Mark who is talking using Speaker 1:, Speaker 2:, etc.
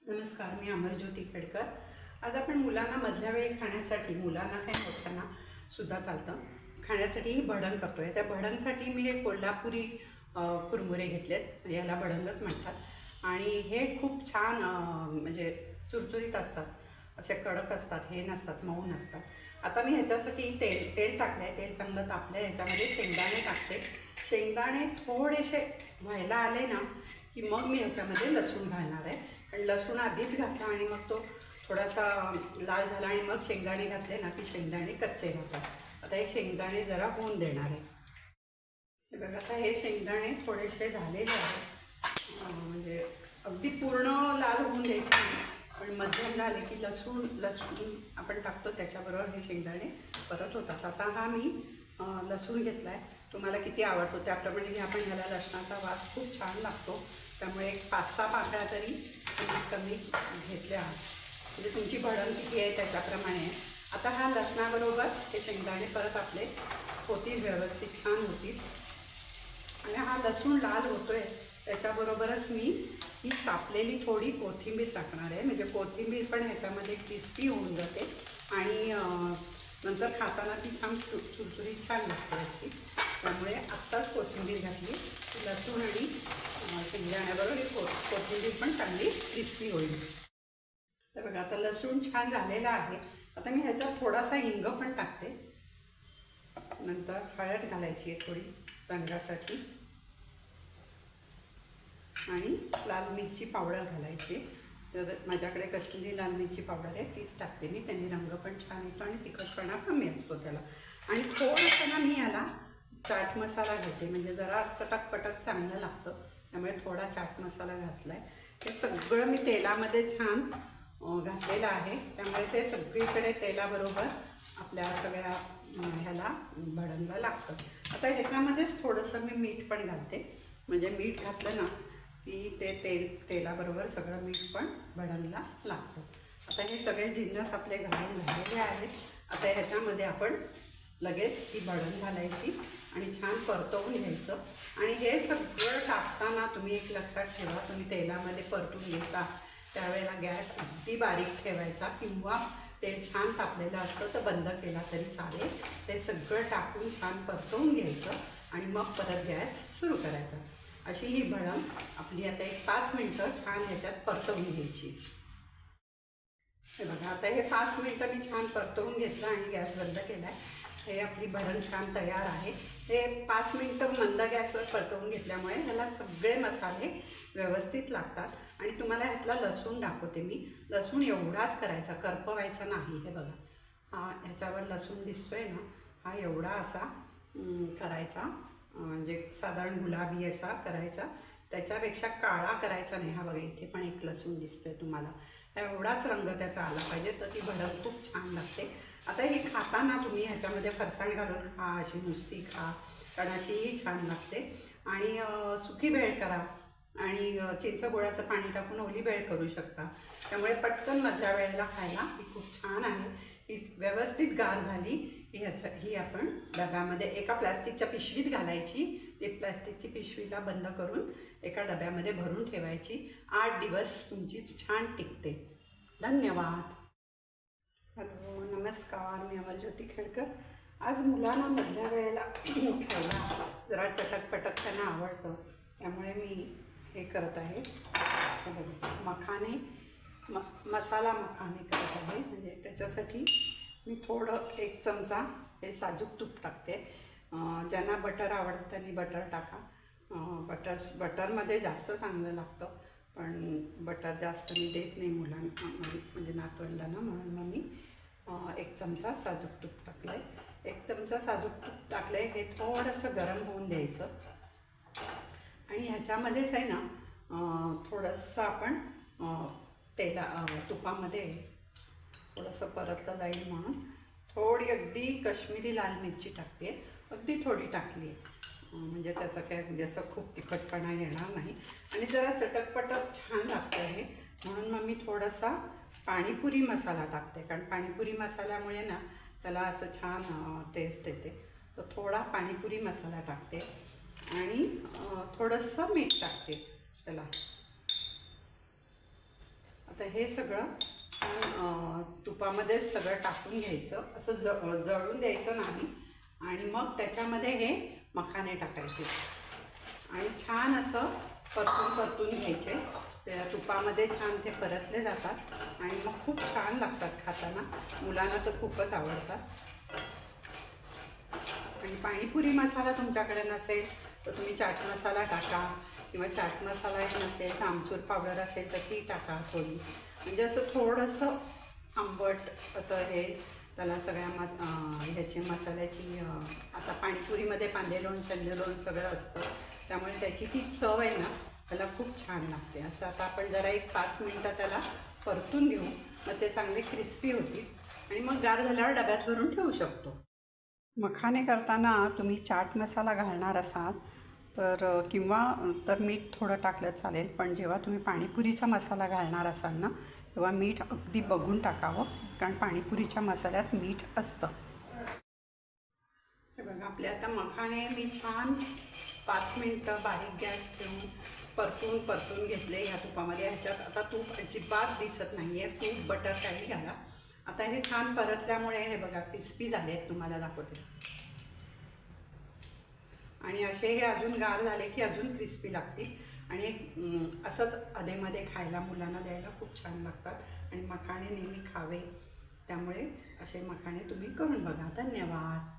Speaker 1: नमस्कार, मी अमरज्योती खेडकर. आज आपण मुलांना मधल्या वेळी खाण्यासाठी, मुलांना काही मोठ्यांना सुद्धा चालतं, खाण्यासाठी ही भडंग करतो आहे. त्या भडंगसाठी मी हे कोल्हापुरी कुरमुरे घेतलेत, याला भडंगच म्हणतात. आणि हे खूप छान म्हणजे चुरचुरीत असतात, असे कडक असतात, हे नसतात, मऊ नसतात. आता मी ह्याच्यासाठी तेल टाकलं आहे. तेल चांगलं तापलं आहे. ह्याच्यामध्ये शेंगदाणे टाकते. शेंगदाणे थोडेसे व्हायला आले ना की मग मी ह्याच्यामध्ये लसूण घालणार आहे. पण लसूण आधीच घातला आणि मग तो थोडासा लाल झाला आणि मग शेंगदाणे घातले ना की शेंगदाणे कच्चे राहतात. आता हे शेंगदाणे जरा होऊन देणार आहे. हे बघा, आता हे शेंगदाणे थोडेसे झालेले आहेत. म्हणजे अगदी पूर्ण लाल होऊन द्यायचे नाही, पण मध्यम झाले की लसूण आपण टाकतो त्याच्याबरोबर हे शेंगदाणे परत होतात. आता हा मी लसूण घेतला आहे. तुम्हाला किती आवडतो त्याप्रमाणे घ्या, पण ह्याला लसणाचा वास खूप छान लागतो. त्यामुळे एक 5-6 पाकळ्या तरी कमी घेतल्या आहात. म्हणजे तुमची भडंग किती आहे त्याच्याप्रमाणे आहे. आता हा लसणाबरोबर हे शेंगदाणे परत आपले होतील, व्यवस्थित छान होतील. आणि हा लसूण लाल होतो आहे त्याच्याबरोबरच मी ही कापलेली थोडी कोथिंबीर टाकणार आहे. म्हणजे कोथिंबीर पण ह्याच्यामध्ये क्रिस्पी होऊन जाते आणि नंतर खाताना ती छान चुरचुरीत छान लागते अशी. त्यामुळे आत्ताच कोथिंबीर घातली, लसूण आणि शेंगदाण्याबरोबर ही कोथिंबीर पण चांगली क्रिस्पी होईल. तर बघा, आता लसूण छान झालेला आहे. आता मी ह्याच्यात थोडासा हिंग पण टाकते. नंतर हळद घालायची आहे थोडी रंगासाठी, आणि लाल मिरची पावडर घालायची. तर माझ्याकडे कश्मीरी लाल मिरची पावडर आहे, तीच टाकते मी. त्यांनी रंग पण छान येतो आणि तिखटपणा कमी असतो त्याला. आणि थोडंसं ना मी याला चाट मसाला घेते, म्हणजे जरा चटकपटक चांगलं लागतं. त्यामुळे थोडा चाट मसाला घातला आहे. हे सगळं मी तेलामध्ये छान घातलेलं आहे. त्यामुळे ते सगळीकडे तेलाबरोबर आपल्या सगळ्या ह्याला भडंगला लागतं. आता ह्याच्यामध्येच थोडंसं मी मीठ पण घालते. म्हणजे मीठ घातलं ना की ते तेलाबरोबर सगळं मीठ पण भडंगला लागतं. आता हे सगळे जिन्नस आपले घालून झालेले आहेत. आता ह्याच्यामध्ये आपण लगेच ही भडंग घालायची आणि छान परतवून घ्यायचं. आणि हे सगळं टाकताना तुम्ही एक लक्षात ठेवा, तुम्ही तेलामध्ये परतून घेता त्यावेळेला गॅस अगदी बारीक ठेवायचा, किंवा तेल छान तापलेलं असतं तर बंद केला तरी चालेल. ते सगळं टाकून छान परतवून घ्यायचं आणि मग परत गॅस सुरू करायचा. अशी ही भडंग आपली आता एक 5 मिनटं छान ह्याच्यात परतवून घ्यायची. हे बघा, आता हे 5 मिनटं मी छान परतवून घेतलं आणि गॅस बंद केला आहे. हे आपली भडंग छान तयार आहे. हे 5 मिनटं मंद गॅसवर परतवून घेतल्यामुळे ह्याला सगळे मसाले व्यवस्थित लागतात. आणि तुम्हाला ह्यातला लसूण दाखवते मी. लसूण एवढाच करायचा, करपवायचा नाही. हे बघा, हा ह्याच्यावर लसूण दिसतोय ना, हा एवढा असा करायचा, म्हणजे साधारण गुलाबी असा करायचा. त्याच्यापेक्षा काळा करायचा नाही. हा बघा, इथे पण एक लसूण दिसतोय तुम्हाला. एवढाच रंग त्याचा आला पाहिजे, तर ती भडंग खूप छान लागते. आता ही खाताना तुम्ही ह्याच्यामध्ये फरसाण घालून खा, अशी नुसती खा, कारण अशीही छान लागते. आणि सुकी भेळ करा आणि चिंचगुळाचं पाणी टाकून ओली भेळ करू शकता. त्यामुळे पटकन मधल्या वेळेला खायला ही खूप छान आहे. ही व्यवस्थित गार झाली की ही आपण डब्यामध्ये एका प्लॅस्टिकच्या पिशवीत घालायची. ती प्लॅस्टिकची पिशवीला बंद करून एका डब्यामध्ये भरून ठेवायची. 8 दिवस तुमची छान टिकते. धन्यवाद. हॅलो, नमस्कार, मी अमरज्योती खेडकर. आज मुलांना मधल्या वेळेला खायला जरा चटकपटक त्यांना आवडतं, त्यामुळे मी हे करत आहे. मखाने मसाला मखाने करत आहे. म्हणजे त्याच्यासाठी मी थोडं 1 चमचा हे साजूक तूप टाकते. ज्यांना बटर आवडतं त्यांनी बटर टाका. बटरमध्ये जास्त चांगलं लागतं, पण बटर जास्त मी देत नाही मुलांना, म्हणजे नातवंडांना, म्हणून मग मी 1 चमचा साजूक तूप टाकलं आहे. 1 चमचा साजूक तूप टाकलं आहे. हे थोडंसं गरम होऊन द्यायचं. आणि ह्याच्यामध्येच आहे ना थोडंसं आपण तुपामध्ये थोडंसं परतलं जाईल म्हणून थोडी अगदी कश्मीरी लाल मिरची टाकते. अगदी थोडी टाकली आहे, म्हणजे त्याचा काय म्हणजे असं खूप तिखटपणा येणार नाही आणि जरा चटकपटक छान लागतं आहे. म्हणून मग मी थोडासा पाणीपुरी मसाला टाकते, कारण पाणीपुरी मसाल्यामुळे ना त्याला असं छान टेस्ट येते. तर थोडा पाणीपुरी मसाला टाकते आणि थोडंसं मीठ टाकते त्याला. आता हे सगळं तुपामध्येच सगळं टाकून घ्यायचं, असं जळून द्यायचं नाही. आणि मग त्याच्यामध्ये हे मखाने टाकायचे आणि छान असं परतून घ्यायचे. त्या तुपामध्ये छान ते परतले जातात आणि मग खूप छान लागतात खाताना. मुलांना तर खूपच आवडतात. आणि पाणीपुरी मसाला तुमच्याकडे नसेल तर तुम्ही चाट मसाला टाका, किंवा चाट मसालाही नसेल तर आमचूर पावडर असेल तर ती टाका थोडी. म्हणजे असं थोडंसं आंबट असं हे त्याला सगळ्या ह्याची मसाल्याची आता पाणीपुरीमध्ये कांदे लोण शेंदे लोण सगळं असतं, त्यामुळे त्याची ती चव आहे ना त्याला खूप छान लागते. असं आता आपण जरा एक 5 मिनटं त्याला परतून घेऊ, मग ते चांगले क्रिस्पी होतील आणि मग गार झाल्यावर डब्यात भरून ठेवू शकतो. मखाने करताना तुम्ही चाट मसाला घालणार असाल तर किंवा तर मीठ थोडं टाकलं चालेल, पण जेव्हा तुम्ही पाणीपुरीचा मसाला घालणार असाल ना तेव्हा मीठ अगदी बघून टाकावं, कारण पाणीपुरीच्या मसाल्यात मीठ असतं. हे बघा आपले आता मखाने मी छान 5 मिनटं बारीक गॅस ठेवून परतून घेतले ह्या तुपामध्ये. ह्याच्यात आता तूप अजिबात दिसत नाही आहे, तूप बटर काही घाला. आता हे छान परतल्यामुळे हे बघा क्रिस्पी झाले आहेत, तुम्हाला दाखवते. आणि असे हे अजून गार झाले की अजून क्रिस्पी लागतील आणि असंच अधेमध्ये खायला मुलांना द्यायला खूप छान लागतात. आणि मखाणे नेहमी खावे, त्यामुळे असे मखाणे तुम्ही करून बघा. धन्यवाद.